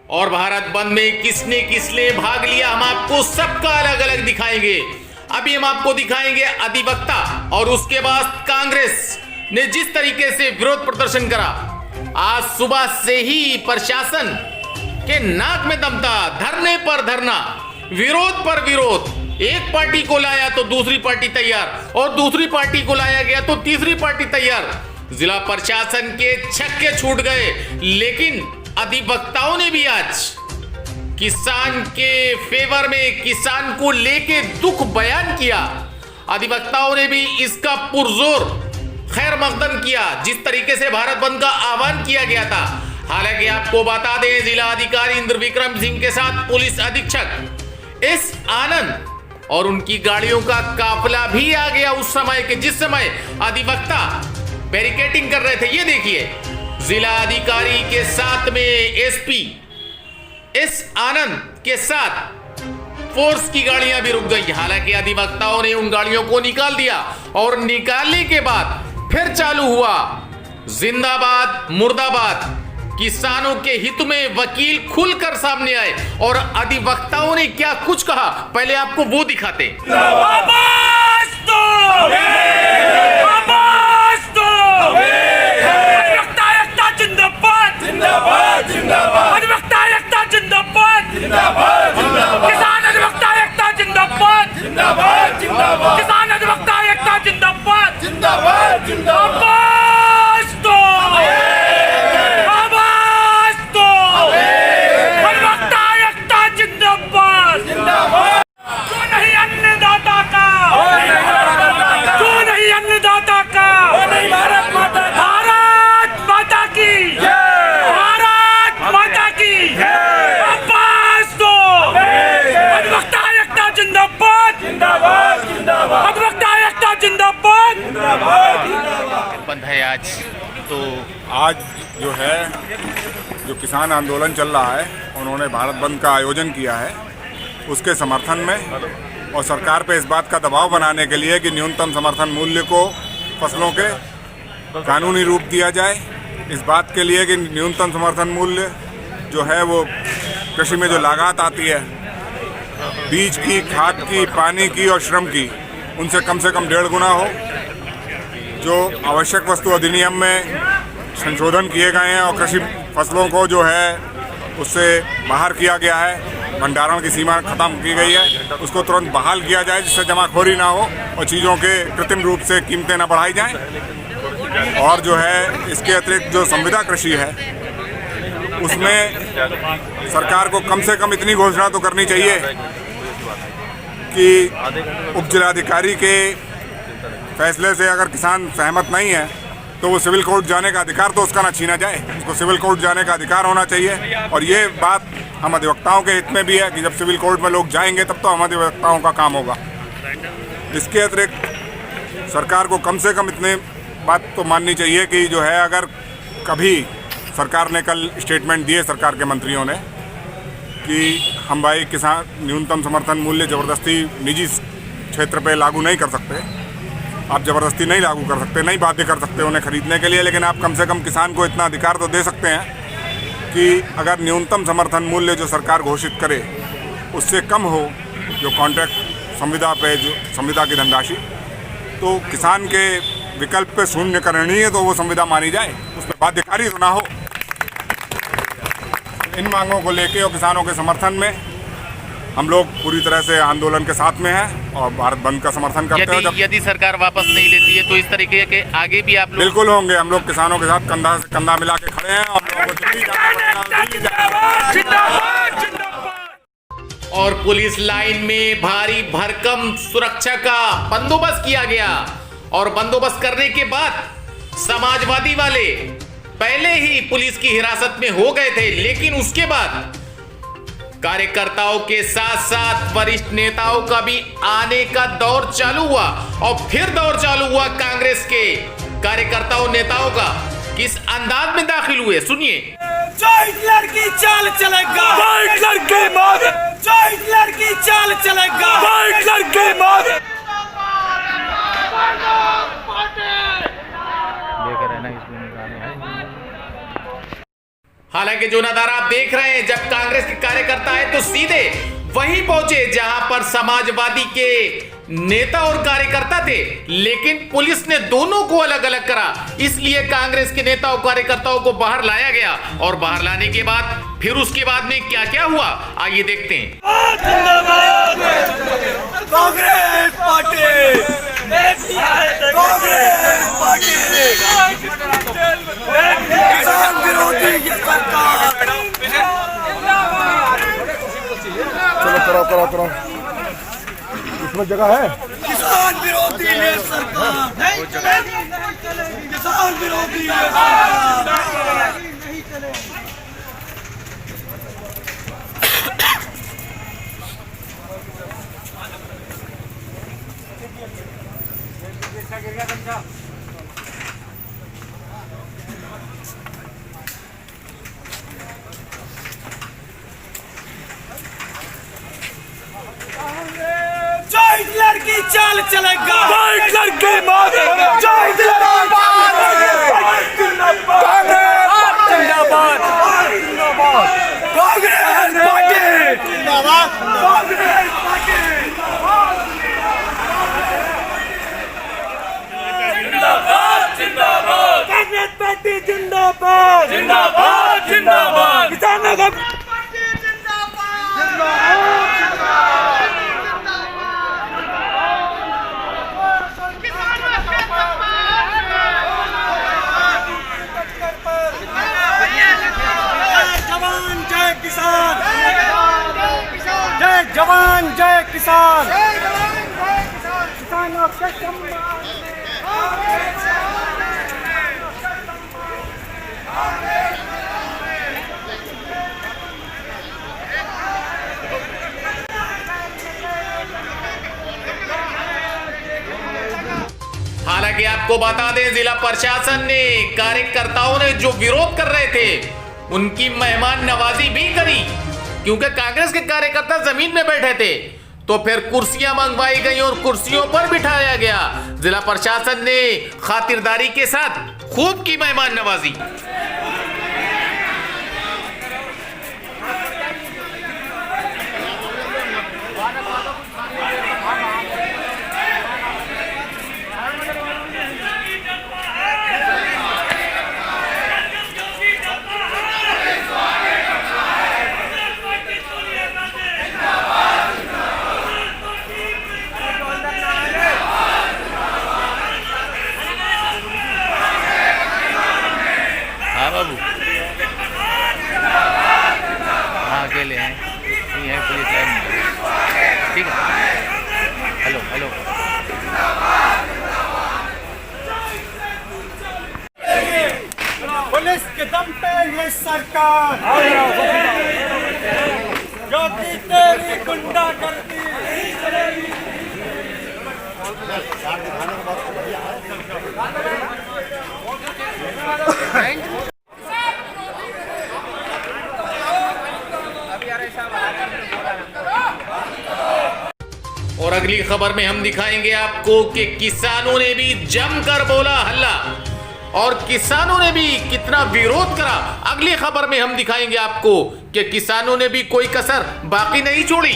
और भारत बंद में किसने किसने भाग लिया, हम आपको सबका अलग अलग दिखाएंगे। अभी हम आपको दिखाएंगे अधिवक्ता और उसके बाद कांग्रेस ने जिस तरीके से विरोध प्रदर्शन करा। आज सुबह से ही प्रशासन के नाक में दम था, धरने पर धरना, विरोध पर विरोध। एक पार्टी को लाया तो दूसरी पार्टी तैयार, और दूसरी पार्टी को लाया गया तो तीसरी पार्टी तैयार। जिला प्रशासन के छक्के छूट गए, लेकिन अधिवक्ताओं ने भी आज किसान के फेवर में, किसान को लेके दुख बयान किया। अधिवक्ताओं ने भी इसका पुरजोर खैर मकदम किया, जिस तरीके से भारत बंद का आह्वान किया गया था। हालांकि आपको बता दें, जिला अधिकारी इंद्र विक्रम सिंह के साथ पुलिस अधीक्षक एस आनंद और उनकी गाड़ियों का काफिला भी आ गया उस समय के जिस समय अधिवक्ता बैरिकेडिंग कर रहे थे। ये देखिए, जिला अधिकारी के साथ में एसपी एस आनंद के साथ फोर्स की गाड़ियां भी रुक गई। हालांकि अधिवक्ताओं ने उन गाड़ियों को निकाल दिया और निकालने के बाद फिर चालू हुआ जिंदाबाद मुर्दाबाद। किसानों के हित में वकील खुलकर सामने आए और अधिवक्ताओं ने क्या कुछ कहा, पहले आपको वो दिखाते। आज जो है जो किसान आंदोलन चल रहा है, उन्होंने भारत बंद का आयोजन किया है उसके समर्थन में, और सरकार पे इस बात का दबाव बनाने के लिए कि न्यूनतम समर्थन मूल्य को फसलों के कानूनी रूप दिया जाए। इस बात के लिए कि न्यूनतम समर्थन मूल्य जो है वो कृषि में जो लागत आती है बीज की, खाद की, पानी की और श्रम की, उनसे कम से कम 1.5 गुना हो। जो आवश्यक वस्तु अधिनियम में संशोधन किए गए हैं और कृषि फसलों को जो है उससे बाहर किया गया है, भंडारण की सीमा खत्म की गई है, उसको तुरंत बहाल किया जाए जिससे जमाखोरी ना हो और चीज़ों के कृत्रिम रूप से कीमतें ना बढ़ाई जाएं। और जो है इसके अतिरिक्त जो संविदा कृषि है उसमें सरकार को कम से कम इतनी घोषणा तो करनी चाहिए कि उप जिलाधिकारी के फैसले से अगर किसान सहमत नहीं है तो वो सिविल कोर्ट जाने का अधिकार तो उसका ना छीना जाए, उसको सिविल कोर्ट जाने का अधिकार होना चाहिए। और ये बात हम अधिवक्ताओं के हित में भी है कि जब सिविल कोर्ट में लोग जाएंगे तब तो हम अधिवक्ताओं का काम होगा। इसके अतिरिक्त सरकार को कम से कम इतने बात तो माननी चाहिए कि जो है अगर कभी सरकार ने कल स्टेटमेंट दिए सरकार के मंत्रियों ने कि हम भाई किसान न्यूनतम समर्थन मूल्य ज़बरदस्ती निजी क्षेत्र पे लागू नहीं कर सकते, आप ज़बरदस्ती नहीं लागू कर सकते, नहीं बाध्य कर सकते उन्हें खरीदने के लिए, लेकिन आप कम से कम किसान को इतना अधिकार तो दे सकते हैं कि अगर न्यूनतम समर्थन मूल्य जो सरकार घोषित करे उससे कम हो जो कॉन्ट्रैक्ट संविदा पे जो संविदा की धनराशि, तो किसान के विकल्प पे शून्य करनी है तो वो संविदा मानी जाए, उसमें बाध्यकारी तो ना हो। इन मांगों को लेके और किसानों के समर्थन में हम लोग पूरी तरह से आंदोलन के साथ में हैं और भारत बंद का समर्थन करते हैं। यदि सरकार वापस नहीं लेती है तो इस तरीके के आगे भी आप लोग बिल्कुल होंगे। हम लोग किसानों के साथ कंधा से कंधा मिला के खड़े हैं और पुलिस लाइन में भारी भरकम सुरक्षा का बंदोबस्त किया गया। और बंदोबस्त करने के बाद समाजवादी वाले पहले ही पुलिस की हिरासत में हो गए थे, लेकिन उसके बाद कार्यकर्ताओं के साथ साथ वरिष्ठ नेताओं का भी आने का दौर चालू हुआ। और फिर दौर चालू हुआ कांग्रेस के कार्यकर्ताओं नेताओं का। किस अंदाज में दाखिल हुए सुनिए। जो हिटलर की चाल चलेगा, हिटलर की मौत, जो हिटलर की चाल चलेगा, हिटलर की मौत। हालांकि के जो नजारा आप देख रहे हैं, जब कांग्रेस के कार्यकर्ता है तो सीधे वहीं पहुंचे जहां पर समाजवादी के नेता और कार्यकर्ता थे, लेकिन पुलिस ने दोनों को अलग अलग करा। इसलिए कांग्रेस के नेता और कार्यकर्ताओं को बाहर लाया गया और बाहर लाने के बाद फिर उसके बाद में क्या क्या हुआ, आइए देखते हैं। कांग्रेस पार्टी, कांग्रेस पार्टी, किसान विरोधी ये सरकार। चलो करो करो, इसमें जगह है। किसान विरोधी ये सरकार नहीं चलेगी, किसान विरोधी ये सरकार नहीं चलेगी। जय हिटलर की चाल चलेगा, जय हिटलर की मार, जय हिटलर की मार, जिंदाबाद जिंदाबाद जिंदाबाद, कांग्रेस पार्टी जिंदाबाद, कांग्रेस पार्टी जिंदाबाद जिंदाबाद, कांग्रेस पार्टी जिंदाबाद जिंदाबाद जिंदाबाद, किसानों का किसान, जय जवान जय किसान, किसानों के सम्मान। हालांकि आपको बता दें, जिला प्रशासन ने कार्यकर्ताओं ने जो विरोध कर रहे थे उनकी मेहमान नवाजी भी करी, क्योंकि कांग्रेस के कार्यकर्ता जमीन में बैठे थे तो फिर कुर्सियां मंगवाई गई और कुर्सियों पर बिठाया गया। जिला प्रशासन ने खातिरदारी के साथ खूब की मेहमान नवाजी। बाबू हाँ अकेले हैं, नहीं है पुलिस लाइन में, ठीक है। हेलो हेलो, पुलिस के दम पे ये सरकार, जो कि तेरी गुंडा करती और अगली खबर में हम दिखाएंगे आपको कि किसानों ने भी जमकर बोला हल्ला और किसानों ने भी कितना विरोध करा। अगली खबर में हम दिखाएंगे आपको कि किसानों ने भी कोई कसर बाकी नहीं छोड़ी।